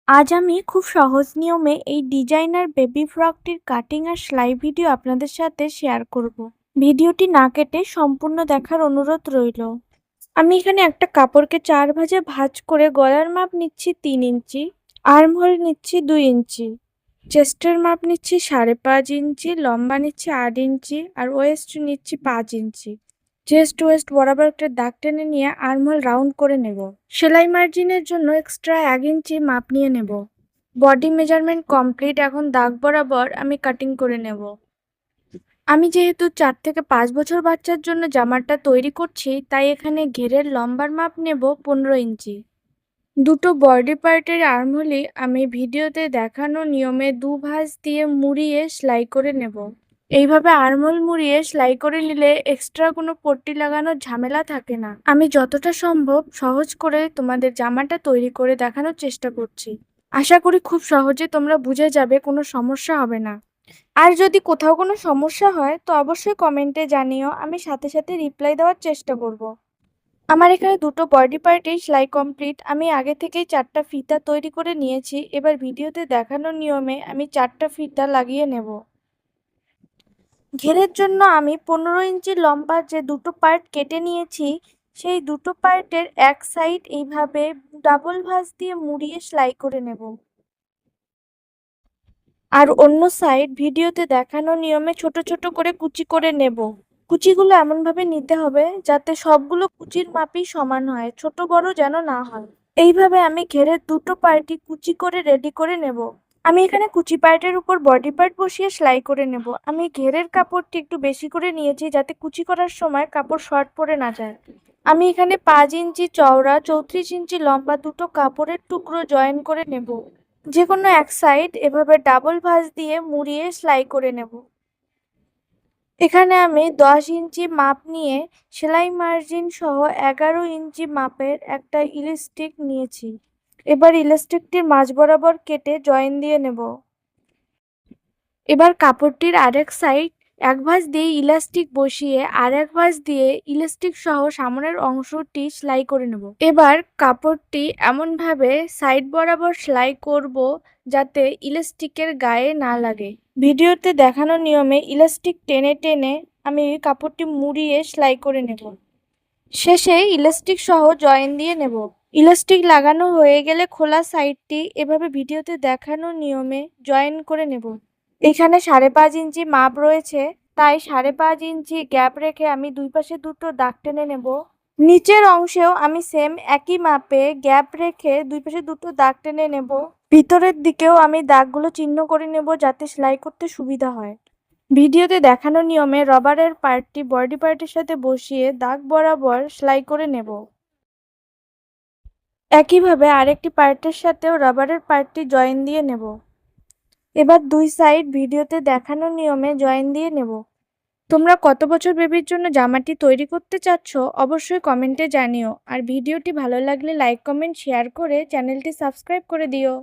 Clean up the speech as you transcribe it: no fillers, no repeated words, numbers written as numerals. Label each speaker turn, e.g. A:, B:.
A: আজ আমি খুব সহজ নিয়মে এই ডিজাইনার বেবি ফ্রকটির কাটিং আর সেলাই ভিডিও আপনাদের সাথে শেয়ার করব। ভিডিওটি না কেটে সম্পূর্ণ দেখার অনুরোধ রইল। আমি এখানে একটা কাপড়কে 4 ভাঁজে ভাঁজ করে গলার মাপ নিচ্ছি 3 ইঞ্চি, আর্মহোল নিচ্ছি 2 ইঞ্চি, চেস্টের মাপ নিচ্ছি 5.5 ইঞ্চি, লম্বা নিচ্ছি 8 ইঞ্চি আর ওয়েস্ট নিচ্ছি 5 ইঞ্চি। চেস্ট ওয়েস্ট বরাবর একটা দাগ টেনে নিয়ে আর্মহোল রাউন্ড করে নেব। সেলাই মার্জিনের জন্য এক্সট্রা 1 ইঞ্চি মাপ নিয়ে নেব। Body measurement complete. এখন দাগ বরাবর আমি কাটিং করে নেব। আমি যেহেতু 4 থেকে 5 বছর বাচ্চার জন্য জামাটা তৈরি করছি, তাই এখানে ঘেরের লম্বার মাপ নেব 15 ইঞ্চি। দুটো বডি পার্টের আর্মহোলই আমি ভিডিওতে দেখানো নিয়মে 2 ভাঁজ দিয়ে মুড়িয়ে সেলাই করে নেব। এইভাবে আর্মহোল মুড়িয়ে সেলাই করে নিলে এক্সট্রা কোনো পট্টি লাগানোর ঝামেলা থাকে না। আমি যতটা সম্ভব সহজ করে তোমাদের জামাটা তৈরি করে দেখানোর চেষ্টা করছি। আশা করি খুব সহজে তোমরা বুঝে যাবে, কোনো সমস্যা হবে না। আর যদি কোথাও কোনো সমস্যা হয় তো অবশ্যই কমেন্টে জানিও, আমি সাথে সাথে রিপ্লাই দেওয়ার চেষ্টা করব। আমার এখানে দুটো বডি পার্টেই সেলাই কমপ্লিট। আমি আগে থেকেই 4টা ফিতা তৈরি করে নিয়েছি। এবার ভিডিওতে দেখানো নিয়মে আমি 4টা ফিতা লাগিয়ে নেব। ঘেরের জন্য আমি 15 ইঞ্চি লম্বা যে দুটো পার্ট কেটে নিয়েছি, সেই দুটো পার্টের এক সাইড এইভাবে ডাবল ভাঁজ দিয়ে মুড়িয়ে সেলাই করে নেব। আর অন্য সাইড ভিডিওতে দেখানো নিয়মে ছোট ছোট করে কুচি করে নেব। কুচিগুলো এমনভাবে নিতে হবে যাতে সবগুলো কুচির মাপই সমান হয়, ছোট বড় যেন না হয়। এইভাবে আমি ঘেরের দুটো পার্টই কুচি করে রেডি করে নেব। আমি এখানে কুচি পার্টের উপর বডি পার্ট বসিয়ে সেলাই করে নেব। আমি ঘেরের কাপড়টি একটু বেশি করে নিয়েছি যাতে কুচি করার সময় কাপড় শর্ট পড়ে না যায়। আমি এখানে 5 ইঞ্চি চওড়া 34 ইঞ্চি লম্বা দুটো কাপড়ের টুকরো জয়েন করে নেব। যে কোনো এক সাইড এভাবে ডাবল ভাঁজ দিয়ে মুড়িয়ে সেলাই করে নেব। এখানে আমি 10 ইঞ্চি মাপ নিয়ে সেলাই মার্জিন সহ 11 ইঞ্চি মাপের একটা ইলাস্টিক নিয়েছি। এবার ইলাস্টিকটির মাঝ বরাবর কেটে জয়েন দিয়ে নেব। এবার কাপড়টির আরেক সাইড এক ভাঁজ দিয়ে ইলাস্টিক বসিয়ে আর এক ভাঁজ দিয়ে ইলাস্টিক সহ সামনের অংশটি সেলাই করে নেব। এবার কাপড়টি এমনভাবে সাইড বরাবর সেলাই করব যাতে ইলাস্টিকের গায়ে না লাগে। ভিডিওতে দেখানো নিয়মে ইলাস্টিক টেনে টেনে আমি কাপড়টি মুড়িয়ে সেলাই করে নেব। শেষে ইলাস্টিক সহ জয়েন দিয়ে নেব। ইলাস্টিক লাগানো হয়ে গেলে খোলা সাইডটি এভাবে ভিডিওতে দেখানো নিয়মে জয়েন করে নেব। এখানে 5.5 ইঞ্চি মাপ রয়েছে, তাই 5.5 ইঞ্চি গ্যাপ রেখে আমি দুই পাশে দুটো দাগ টেনে নেব। নিচের অংশেও আমি সেম একই মাপে গ্যাপ রেখে দুই পাশে দুটো দাগ টেনে নেব। ভিতরের দিকেও আমি দাগগুলো চিহ্ন করে নেব যাতে সেলাই করতে সুবিধা হয়। ভিডিওতে দেখানো নিয়মে রবারের পার্টটি বডি পার্টের সাথে বসিয়ে দাগ বরাবর সেলাই করে নেব। একইভাবে আরেকটি পার্টের সাথেও রবারের পার্টটি জয়েন দিয়ে নেব। এবার দুই সাইড ভিডিওতে দেখানো নিয়মে জয়েন দিয়ে নেব। তোমরা কত বছর বেবির জন্য জামাটি তৈরি করতে চাচ্ছ অবশ্যই কমেন্টে জানিও। আর ভিডিওটি ভালো লাগলে লাইক কমেন্ট শেয়ার করে চ্যানেলটি সাবস্ক্রাইব করে দিও।